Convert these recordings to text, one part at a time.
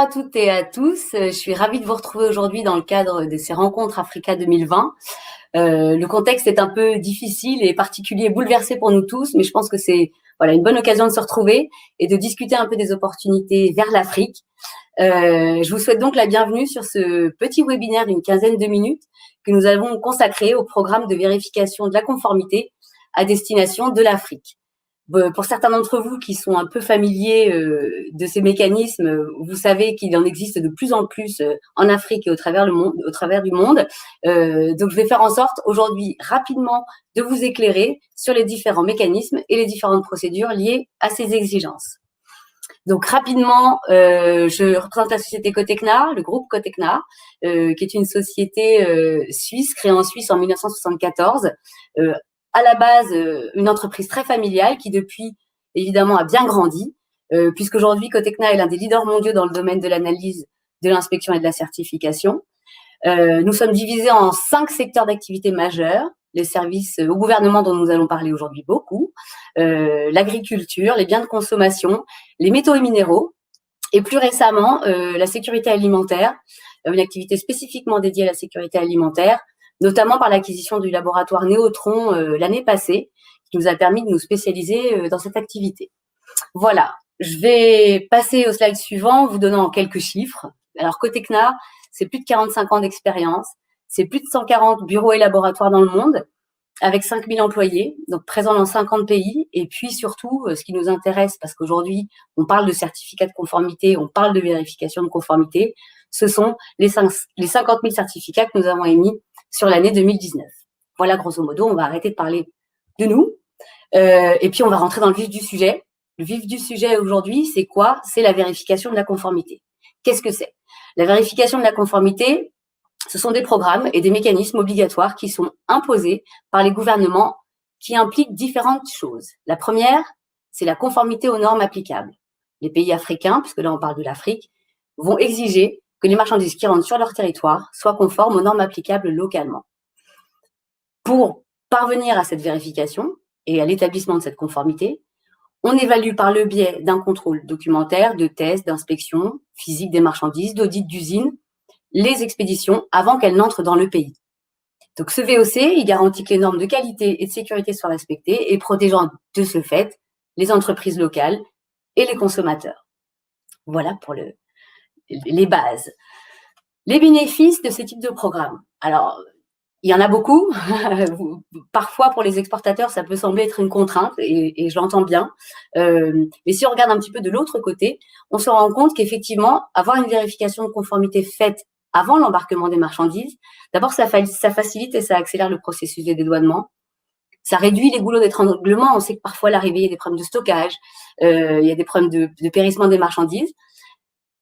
à toutes et à tous. Je suis ravie de vous retrouver aujourd'hui dans le cadre de ces rencontres Africa 2020. Le contexte est un peu difficile et particulier, bouleversé pour nous tous, mais je pense que c'est une bonne occasion de se retrouver et de discuter un peu des opportunités vers l'Afrique. Je vous souhaite donc la bienvenue sur ce petit webinaire d'une quinzaine de minutes que nous avons consacré au programme de vérification de la conformité à destination de l'Afrique. Pour certains d'entre vous qui sont un peu familiers de ces mécanismes, vous savez qu'il en existe de plus en plus en Afrique et au travers du monde. Donc, je vais faire en sorte aujourd'hui rapidement de vous éclairer sur les différents mécanismes et les différentes procédures liées à ces exigences. Donc, rapidement, je représente la société Cotecna, le groupe Cotecna, qui est une société suisse créée en Suisse en 1974. À la base, une entreprise très familiale qui, depuis, évidemment, a bien grandi, puisqu'aujourd'hui, Cotecna est l'un des leaders mondiaux dans le domaine de l'analyse, de l'inspection et de la certification. Nous sommes divisés en 5 secteurs d'activité majeurs. Les services au gouvernement dont nous allons parler aujourd'hui beaucoup, l'agriculture, les biens de consommation, les métaux et minéraux, et plus récemment, la sécurité alimentaire, une activité spécifiquement dédiée à la sécurité alimentaire, notamment par l'acquisition du laboratoire Néotron l'année passée, qui nous a permis de nous spécialiser dans cette activité. Voilà, je vais passer au slide suivant, vous donnant quelques chiffres. Alors, Cotecna, c'est plus de 45 ans d'expérience, c'est plus de 140 bureaux et laboratoires dans le monde, avec 5000 employés, donc présents dans 50 pays. Et puis surtout, ce qui nous intéresse, parce qu'aujourd'hui, on parle de certificat de conformité, on parle de vérification de conformité, ce sont les 50 000 certificats que nous avons émis sur l'année 2019. Voilà, grosso modo, on va arrêter de parler de nous. Et puis, on va rentrer dans le vif du sujet. Le vif du sujet aujourd'hui, c'est quoi? C'est la vérification de la conformité. Qu'est-ce que c'est? La vérification de la conformité, ce sont des programmes et des mécanismes obligatoires qui sont imposés par les gouvernements qui impliquent différentes choses. La première, c'est la conformité aux normes applicables. Les pays africains, puisque là on parle de l'Afrique, vont exiger que les marchandises qui rentrent sur leur territoire soient conformes aux normes applicables localement. Pour parvenir à cette vérification et à l'établissement de cette conformité, on évalue par le biais d'un contrôle documentaire, de tests, d'inspection physique des marchandises, d'audit d'usine, les expéditions avant qu'elles n'entrent dans le pays. Donc ce VOC, il garantit que les normes de qualité et de sécurité soient respectées et protégeant de ce fait les entreprises locales et les consommateurs. Voilà pour les bases. Les bénéfices de ce type de programme. Alors, il y en a beaucoup. Parfois, pour les exportateurs, ça peut sembler être une contrainte, et je l'entends bien. Mais si on regarde un petit peu de l'autre côté, on se rend compte qu'effectivement, avoir une vérification de conformité faite avant l'embarquement des marchandises, d'abord, ça facilite et ça accélère le processus de dédouanement. Ça réduit les goulots d'étranglement. On sait que parfois, à l'arrivée, il y a des problèmes de stockage, il y a des problèmes de périssement des marchandises.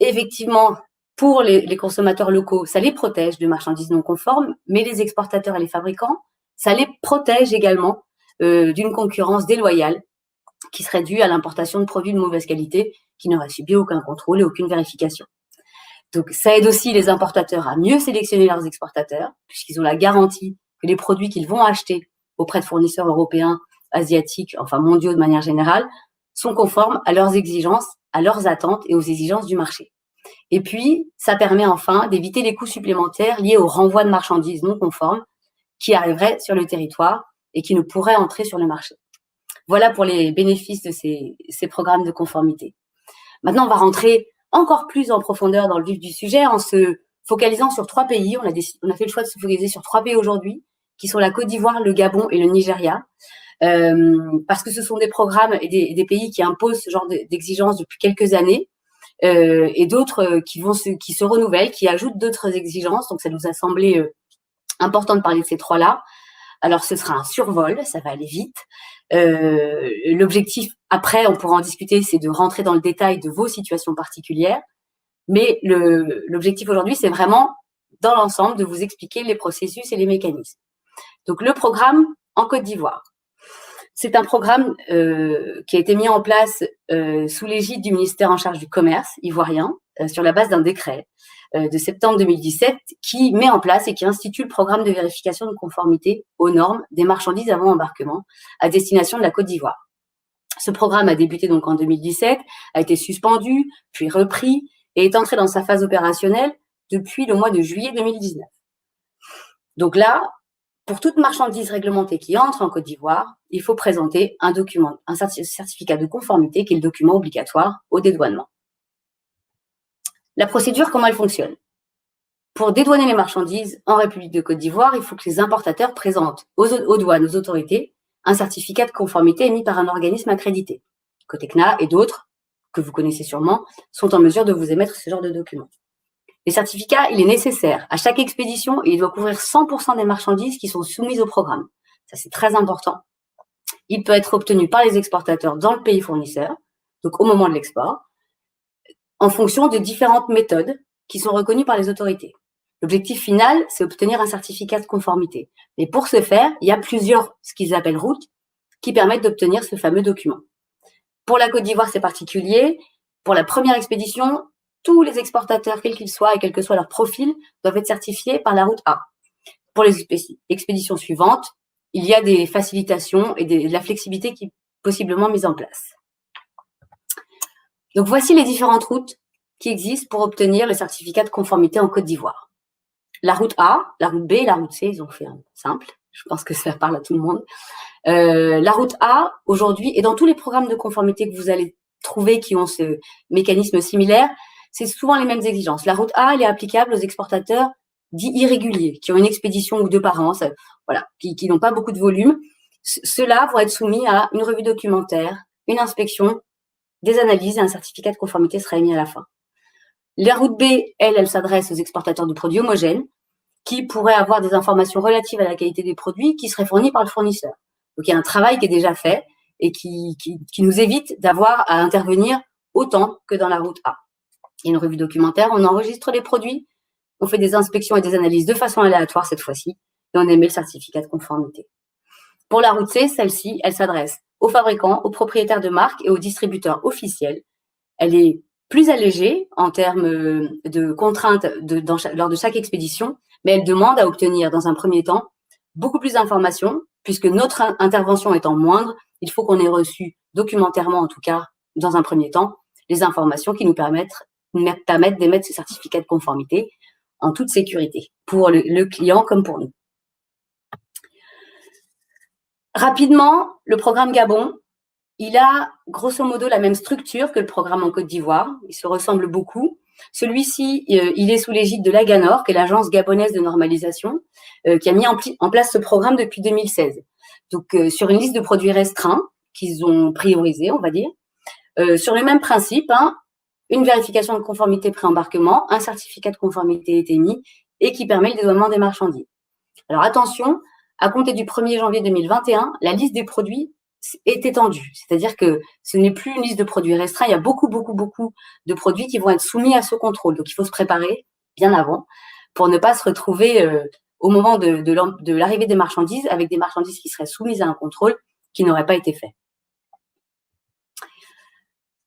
Effectivement, pour les consommateurs locaux, ça les protège de marchandises non conformes, mais les exportateurs et les fabricants, ça les protège également d'une concurrence déloyale qui serait due à l'importation de produits de mauvaise qualité qui n'auraient subi aucun contrôle et aucune vérification. Donc, ça aide aussi les importateurs à mieux sélectionner leurs exportateurs, puisqu'ils ont la garantie que les produits qu'ils vont acheter auprès de fournisseurs européens, asiatiques, enfin mondiaux de manière générale, sont conformes à leurs exigences, à leurs attentes et aux exigences du marché. Et puis, ça permet enfin d'éviter les coûts supplémentaires liés au renvoi de marchandises non conformes qui arriveraient sur le territoire et qui ne pourraient entrer sur le marché. Voilà pour les bénéfices de ces programmes de conformité. Maintenant, on va rentrer encore plus en profondeur dans le vif du sujet en se focalisant sur 3 pays. On a fait le choix de se focaliser sur 3 pays aujourd'hui, qui sont la Côte d'Ivoire, le Gabon et le Nigeria, parce que ce sont des programmes et des pays qui imposent ce genre d'exigences depuis quelques années, et d'autres qui se renouvellent, qui ajoutent d'autres exigences. Donc, ça nous a semblé important de parler de ces 3-là. Alors, ce sera un survol, ça va aller vite. L'objectif, après, on pourra en discuter, c'est de rentrer dans le détail de vos situations particulières. Mais l'objectif aujourd'hui, c'est vraiment, dans l'ensemble, de vous expliquer les processus et les mécanismes. Donc, le programme en Côte d'Ivoire. C'est un programme qui a été mis en place sous l'égide du ministère en charge du commerce ivoirien, sur la base d'un décret de septembre 2017 qui met en place et qui institue le programme de vérification de conformité aux normes des marchandises avant embarquement à destination de la Côte d'Ivoire. Ce programme a débuté donc en 2017, a été suspendu, puis repris, et est entré dans sa phase opérationnelle depuis le mois de juillet 2019. Donc là, pour toute marchandise réglementée qui entre en Côte d'Ivoire, il faut présenter un document, un certificat de conformité qui est le document obligatoire au dédouanement. La procédure, comment elle fonctionne? Pour dédouaner les marchandises en République de Côte d'Ivoire, il faut que les importateurs présentent aux douanes, aux autorités, un certificat de conformité émis par un organisme accrédité. Cotecna et d'autres, que vous connaissez sûrement, sont en mesure de vous émettre ce genre de documents. Les certificats, il est nécessaire à chaque expédition et il doit couvrir 100% des marchandises qui sont soumises au programme. Ça, c'est très important. Il peut être obtenu par les exportateurs dans le pays fournisseur, donc au moment de l'export, en fonction de différentes méthodes qui sont reconnues par les autorités. L'objectif final, c'est obtenir un certificat de conformité. Mais pour ce faire, il y a plusieurs, ce qu'ils appellent routes, qui permettent d'obtenir ce fameux document. Pour la Côte d'Ivoire, c'est particulier. Pour la première expédition, tous les exportateurs, quels qu'ils soient et quel que soit leur profil, doivent être certifiés par la route A. Pour les expéditions suivantes, il y a des facilitations et de la flexibilité qui est possiblement mise en place. Donc, voici les différentes routes qui existent pour obtenir le certificat de conformité en Côte d'Ivoire. La route A, la route B et la route C, ils ont fait un simple. Je pense que ça parle à tout le monde. La route A, aujourd'hui, et dans tous les programmes de conformité que vous allez trouver qui ont ce mécanisme similaire, c'est souvent les mêmes exigences. La route A, elle est applicable aux exportateurs dits irréguliers, qui ont une expédition ou deux par an, voilà, qui n'ont pas beaucoup de volume. Ceux-là vont être soumis à une revue documentaire, une inspection, des analyses et un certificat de conformité sera émis à la fin. La route B, elle s'adresse aux exportateurs de produits homogènes qui pourraient avoir des informations relatives à la qualité des produits qui seraient fournis par le fournisseur. Donc, il y a un travail qui est déjà fait et qui nous évite d'avoir à intervenir autant que dans la route A. Il y a une revue documentaire, on enregistre les produits, on fait des inspections et des analyses de façon aléatoire cette fois-ci et on émet le certificat de conformité. Pour la route C, celle-ci, elle s'adresse aux fabricants, aux propriétaires de marques et aux distributeurs officiels. Elle est plus allégée en termes de contraintes lors de chaque expédition, mais elle demande à obtenir dans un premier temps beaucoup plus d'informations, puisque notre intervention étant moindre, il faut qu'on ait reçu documentairement, en tout cas dans un premier temps, les informations qui nous permettent d'émettre ce certificat de conformité en toute sécurité, pour le client comme pour nous. Rapidement, le programme Gabon, il a grosso modo la même structure que le programme en Côte d'Ivoire. Il se ressemble beaucoup. Celui-ci, il est sous l'égide de l'AGANOR, qui est l'agence gabonaise de normalisation, qui a mis en place ce programme depuis 2016. Donc, sur une liste de produits restreints qu'ils ont priorisés, on va dire. Sur le même principe, une vérification de conformité pré-embarquement, un certificat de conformité est émis et qui permet le dédouanement des marchandises. Alors, attention, à compter du 1er janvier 2021, la liste des produits est étendue. C'est-à-dire que ce n'est plus une liste de produits restreints. Il y a beaucoup de produits qui vont être soumis à ce contrôle. Donc, il faut se préparer bien avant pour ne pas se retrouver au moment de l'arrivée des marchandises avec des marchandises qui seraient soumises à un contrôle qui n'aurait pas été fait.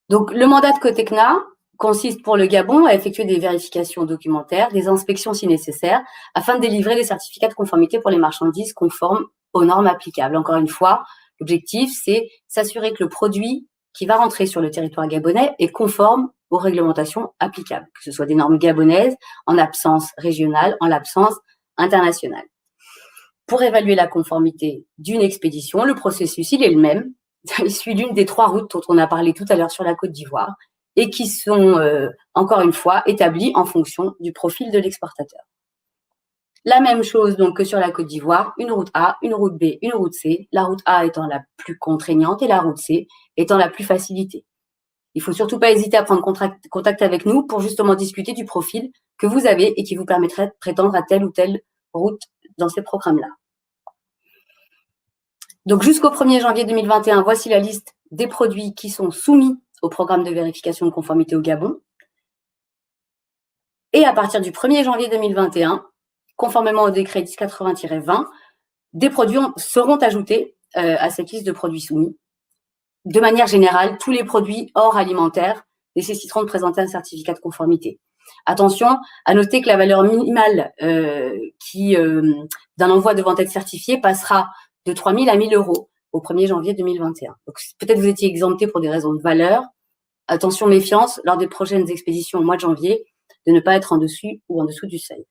Donc, le mandat de Cotecna consiste pour le Gabon à effectuer des vérifications documentaires, des inspections si nécessaire, afin de délivrer les certificats de conformité pour les marchandises conformes aux normes applicables. Encore une fois, l'objectif, c'est s'assurer que le produit qui va rentrer sur le territoire gabonais est conforme aux réglementations applicables, que ce soit des normes gabonaises, en absence régionale, en l'absence internationale. Pour évaluer la conformité d'une expédition, le processus, il est le même. Il suit l'une des 3 routes dont on a parlé tout à l'heure sur la Côte d'Ivoire et qui sont, encore une fois, établies en fonction du profil de l'exportateur. La même chose donc que sur la Côte d'Ivoire, une route A, une route B, une route C, la route A étant la plus contraignante et la route C étant la plus facilitée. Il ne faut surtout pas hésiter à prendre contact avec nous pour justement discuter du profil que vous avez et qui vous permettrait de prétendre à telle ou telle route dans ces programmes-là. Donc jusqu'au 1er janvier 2021, voici la liste des produits qui sont soumis au programme de vérification de conformité au Gabon. Et à partir du 1er janvier 2021, conformément au décret 1080-20, des produits seront ajoutés à cette liste de produits soumis. De manière générale, tous les produits hors alimentaires nécessiteront de présenter un certificat de conformité. Attention à noter que la valeur minimale d'un envoi devant être certifié passera de 3 000 à 1 000 € au 1er janvier 2021. Donc, peut-être vous étiez exempté pour des raisons de valeur. attention, méfiance, lors des prochaines expéditions au mois de janvier, de ne pas être en dessus ou en dessous du seuil.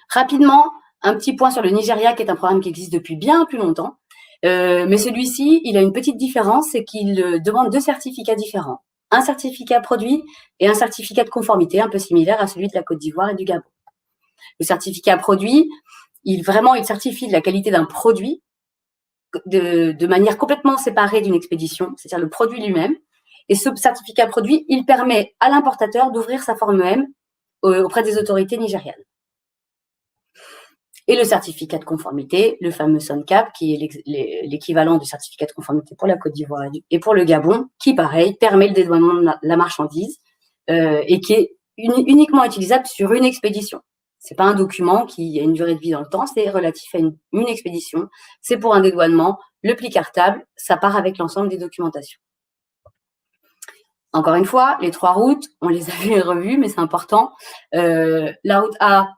Rapidement, un petit point sur le Nigeria, qui est un programme qui existe depuis bien plus longtemps. Mais celui-ci, il a une petite différence, c'est qu'il demande 2 certificats différents. Un certificat produit et un certificat de conformité, un peu similaire à celui de la Côte d'Ivoire et du Gabon. Le certificat produit, il certifie de la qualité d'un produit de manière complètement séparée d'une expédition, c'est-à-dire le produit lui-même. Et ce certificat produit, il permet à l'importateur d'ouvrir sa forme EM auprès des autorités nigérianes. Et le certificat de conformité, le fameux SONCAP, qui est l'équivalent du certificat de conformité pour la Côte d'Ivoire et pour le Gabon, qui, pareil, permet le dédouanement de la marchandise et qui est uniquement utilisable sur une expédition. C'est pas un document qui a une durée de vie dans le temps, c'est relatif à une expédition. C'est pour un dédouanement, le pli cartable, ça part avec l'ensemble des documentations. Encore une fois, les 3 routes, on les a vues et revues, mais c'est important. La route A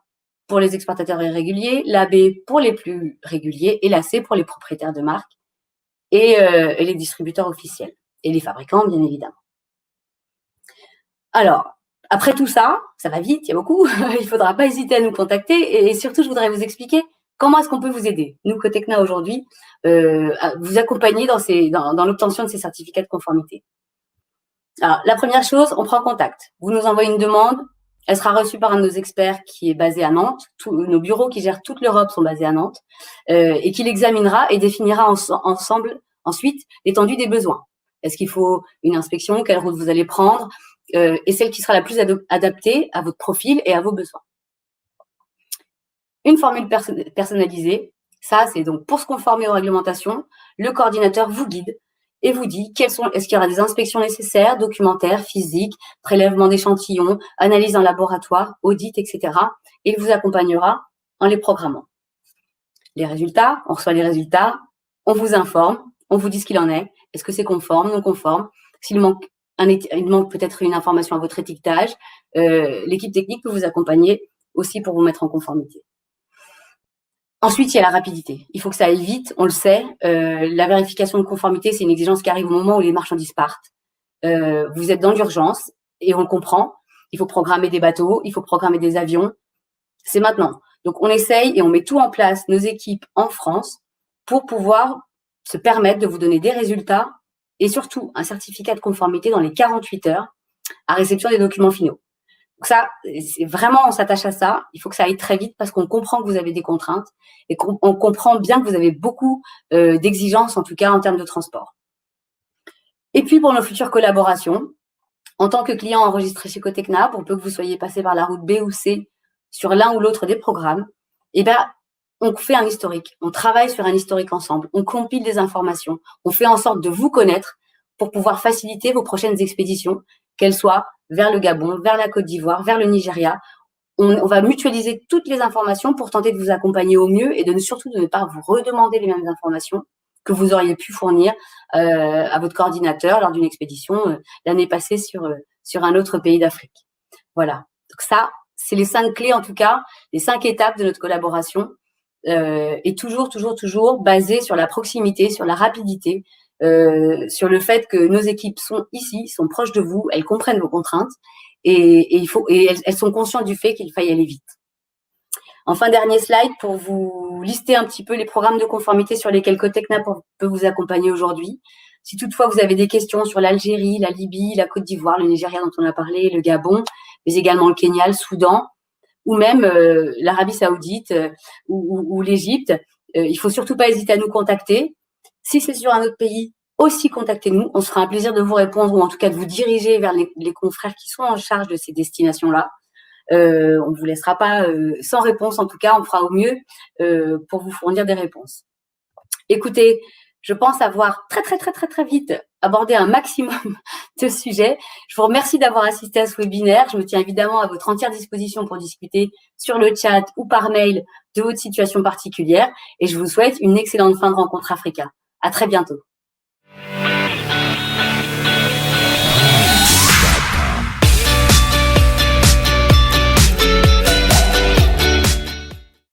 pour les exportateurs irréguliers, la B pour les plus réguliers et la C pour les propriétaires de marques et les distributeurs officiels et les fabricants, bien évidemment. Alors, après tout ça, ça va vite, il y a beaucoup, il ne faudra pas hésiter à nous contacter et surtout, je voudrais vous expliquer comment est-ce qu'on peut vous aider, nous, Cotecna, aujourd'hui, à vous accompagner dans l'obtention de ces certificats de conformité. Alors, la première chose, on prend contact. Vous nous envoyez une demande, elle sera reçue par un de nos experts qui est basé à Nantes. Nos bureaux qui gèrent toute l'Europe sont basés à Nantes et qui l'examinera et définira ensemble ensuite l'étendue des besoins. Est-ce qu'il faut une inspection? Quelle route vous allez prendre? Et celle qui sera la plus adaptée à votre profil et à vos besoins. Une formule personnalisée, ça c'est donc pour se conformer aux réglementations, le coordinateur vous guide et vous dit est-ce qu'il y aura des inspections nécessaires, documentaires, physiques, prélèvement d'échantillons, analyse en laboratoire, audit, etc. Et il vous accompagnera en les programmant. Les résultats, on reçoit les résultats, on vous informe, on vous dit ce qu'il en est, est-ce que c'est conforme, non conforme, s'il manque peut-être une information à votre étiquetage, l'équipe technique peut vous accompagner aussi pour vous mettre en conformité. Ensuite, il y a la rapidité. Il faut que ça aille vite, on le sait. La vérification de conformité, c'est une exigence qui arrive au moment où les marchandises partent. Vous êtes dans l'urgence et on le comprend. Il faut programmer des bateaux, il faut programmer des avions. C'est maintenant. Donc, on essaye et on met tout en place, nos équipes en France, pour pouvoir se permettre de vous donner des résultats et surtout un certificat de conformité dans les 48 heures à réception des documents finaux. Donc ça, c'est vraiment, on s'attache à ça. Il faut que ça aille très vite parce qu'on comprend que vous avez des contraintes et qu'on comprend bien que vous avez beaucoup d'exigences, en tout cas en termes de transport. Et puis, pour nos futures collaborations, en tant que client enregistré chez Cotecna, pour peu que vous soyez passé par la route B ou C sur l'un ou l'autre des programmes, eh ben, on fait un historique. On travaille sur un historique ensemble. On compile des informations. On fait en sorte de vous connaître pour pouvoir faciliter vos prochaines expéditions, qu'elles soient vers le Gabon, vers la Côte d'Ivoire, vers le Nigeria. On va mutualiser toutes les informations pour tenter de vous accompagner au mieux et surtout de ne pas vous redemander les mêmes informations que vous auriez pu fournir à votre coordinateur lors d'une expédition l'année passée sur un autre pays d'Afrique. Voilà. Donc ça, c'est les 5 clés en tout cas, les 5 étapes de notre collaboration et toujours basées sur la proximité, sur la rapidité, sur le fait que nos équipes sont ici, sont proches de vous, elles comprennent vos contraintes et elles sont conscientes du fait qu'il faille aller vite. Enfin, dernier slide pour vous lister un petit peu les programmes de conformité sur lesquels Cotecna peut vous accompagner aujourd'hui. Si toutefois vous avez des questions sur l'Algérie, la Libye, la Côte d'Ivoire, le Nigeria dont on a parlé, le Gabon, mais également le Kenya, le Soudan, ou même l'Arabie Saoudite ou l'Égypte, il faut surtout pas hésiter à nous contacter. Si c'est sur un autre pays, aussi contactez-nous. On se fera un plaisir de vous répondre ou en tout cas de vous diriger vers les confrères qui sont en charge de ces destinations-là. On ne vous laissera pas sans réponse. En tout cas, on fera au mieux pour vous fournir des réponses. Écoutez, je pense avoir très vite abordé un maximum de sujets. Je vous remercie d'avoir assisté à ce webinaire. Je me tiens évidemment à votre entière disposition pour discuter sur le chat ou par mail de votre situation particulière. Et je vous souhaite une excellente fin de rencontre Africa. À très bientôt.